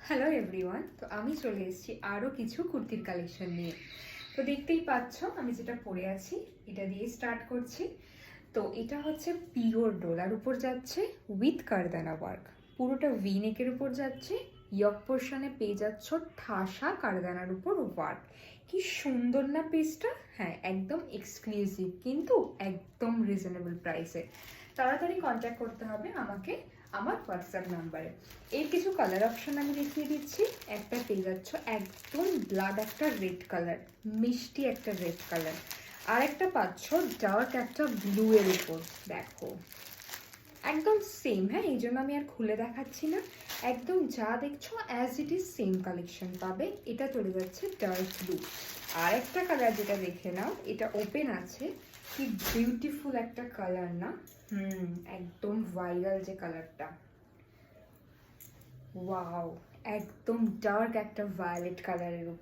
Hello everyone, তো আমি চলে এসেছি আরও কিছু কুর্তির কালেকশন নিয়ে। তো দেখতেই পাচ্ছ আমি যেটা পরে আছি এটা দিয়ে স্টার্ট করছি। তো এটা হচ্ছে পিওর ডোলার উপর যাচ্ছে উইথ কারদানা ওয়ার্ক, পুরোটা ভি নেকের উপর যাচ্ছে। ইয়ক পোর্শনে পেয়ে যাচ্ছ ঠাসা কারদানার উপর ওয়ার্ক। কি সুন্দর না পিসটা! হ্যাঁ, একদম এক্সক্লুসিভ, কিন্তু একদম রিজনেবল প্রাইসে। তাড়াতাড়ি কন্ট্যাক্ট করতে হবে আমাকে আমার হোয়াটসঅ্যাপ নাম্বারে। এর কিছু কালার অপশন আমি দেখিয়ে দিচ্ছি। একটা পেয়ে যাচ্ছ একদম ব্লাড একটা রেড কালার, মিষ্টি একটা রেড কালার। আর একটা পাচ্ছ ডার্ক একটা ব্লু এর উপর, দেখো একদম সেম। হ্যাঁ, এই জন্য আমি আর খুলে দেখাচ্ছি না, একদম যা দেখছো as it is same collection পাবে। এটা চলে যাচ্ছে ডার্ক ব্লু। আর একটা কালার যেটা দেখে নাও, এটা ওপেন আছে, কি বিউটিফুল একটা কালার না? একদম ভাইরাল যে কালারটা, ওয়াও, একদম ডার্ক একটা ভায়োলেট কালারের উপর।